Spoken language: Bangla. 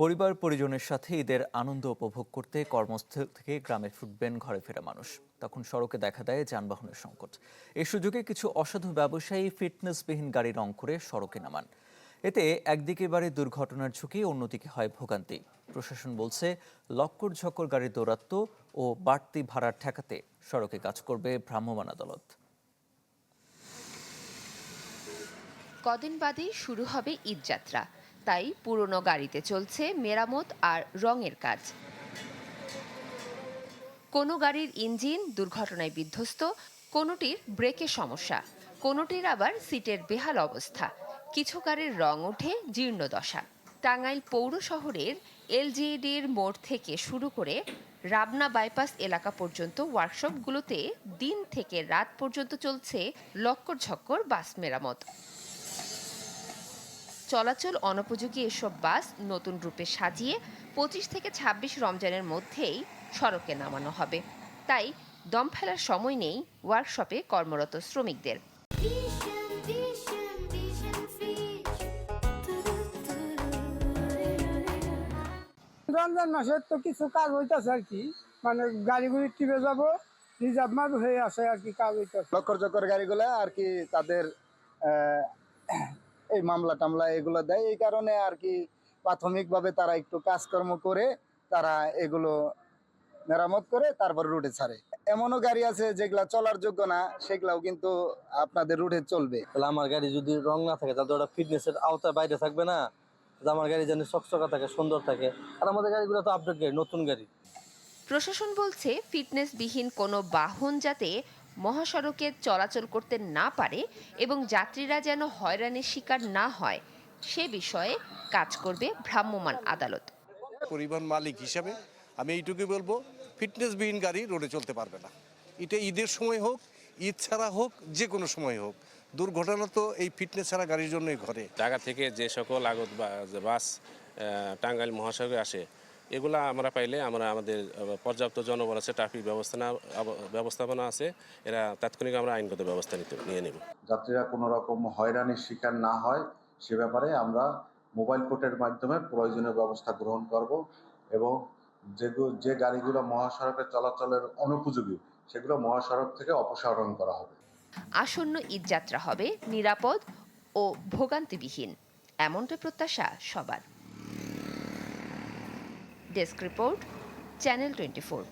পরিবার পরিজনের সাথে ঈদের আনন্দ উপভোগ করতে কর্মস্থল থেকে গ্রামে ফিরবেন ঘরে ফেরা মানুষ। তখন সড়কে দেখা দেয় যানবাহনের সংকট। এই সুযোগে কিছু অসাধু ব্যবসায়ী ফিটনেসবিহীন গাড়ি রং করে সড়কে নামান। এতে একদিকে বাড়ে দুর্ঘটনার ঝুঁকি, অন্যদিকে হয় ভোগান্তি। প্রশাসন বলছে লক্কর ঝক্কর গাড়ির দৌরাত্ম্য ও বাড়তি ভাড়া ঠেকাতে সড়কে কাজ করবে ভ্রাম্যমাণ আদালত। কদিন বাদেই শুরু হবে ঈদযাত্রা, তাই পুরনো গাড়িতে চলছে মেরামত আর রঙের কাজ। কোনো গাড়ির ইঞ্জিন দুর্ঘটনায় বিধ্বস্ত, কোনোটির ব্রেকের সমস্যা, কোনোটির আবার সিটের বেহাল অবস্থা। কিছু গাড়ির রং ওঠে জীর্ণদশা। টাঙ্গাইল পৌর শহরের এলজিইডির মোড় থেকে শুরু করে রাবনা বাইপাস এলাকা পর্যন্ত ওয়ার্কশপগুলোতে দিন থেকে রাত পর্যন্ত চলছে লক্কর ঝক্কর বাস মেরামত। চলাচল অনুপযোগী এসব বাস নতুন রূপে সাজিয়ে ২৫ থেকে ২৬ রমজানের মধ্যেই সড়কে নামানো হবে। তাই দম ফেলার সময় নেই ওয়ার্কশপে কর্মরত শ্রমিকদের। রমজান মাসে তো কিছু কাজ হইতেছে আর কি, মানে গাড়িগুলি টিপে যাবো, রিজার্ভ মাল হয়ে আসে আর কি, কাজ হইতেছে। লক্কর চক্কর গাড়িগুলো আর কি তাদের এই মামলা টামলা এগুলো দেয়, এই কারণে আর কি প্রাথমিকভাবে তারা একটু কাজকর্ম করে তারা এগুলো মেরামত করে তারপর রুটে ছাড়ে। এমনও গাড়ি আছে যেগুলা চলার যোগ্য না, সেগুলাও কিন্তু আপনাদের রুটে চলবে। তাহলে আমার গাড়ি যদি রং না থাকে তাহলে ওটা ফিটনেসের আওতায় বাইরে থাকবে না। আমার গাড়ি যেন চকচকা থাকে, সুন্দর থাকে। আর আমাদের গাড়িগুলো তো আপডেট গাড়ি, নতুন গাড়ি। প্রশাসন বলছে ফিটনেসবিহীন কোনো বাহন যাতে মহাসড়কে চলাচল করতে না পারে এবং যাত্রীরা যেন হয়রানির শিকার না হয়, সে বিষয়ে কাজ করবে ভ্রাম্যমাণ আদালত। পরিবহন মালিক হিসাবে আমি এইটুকুই বলবো, ফিটনেসবিহীন গাড়ি রোডে চলতে পারবে না। এটা ঈদের সময় হোক, ঈদ ছাড়া হোক, যে কোনো সময় হোক, দুর্ঘটনা তো এই ফিটনেস ছাড়া গাড়ির জন্যই ঘটে। ঢাকা থেকে যে সকল আগত বাস টাঙ্গাইল মহাসড়কে আসে, এগুলা আমরা পাইলে আমরা আমাদের পর্যাপ্ত জনবল আছে, ট্রাফিক ব্যবস্থাপনা আছে, এরা তাৎক্ষণিক আমরা আইনগত ব্যবস্থা নিয়ে নেব। যাত্রীরা কোনো রকম হয়রানির শিকার না হয় সে ব্যাপারে আমরা মোবাইল কোর্টের মাধ্যমে প্রয়োজনীয় ব্যবস্থা গ্রহণ করব এবং যে গাড়িগুলো মহাসড়কে চলাচলের অনুপযোগী সেগুলো মহাসড়ক থেকে অপসারণ করা হবে। আসন্ন ঈদযাত্রা হবে নিরাপদ ও ভোগান্তিবিহীন, এমনটাই প্রত্যাশা সবার। Desk report, channel 24।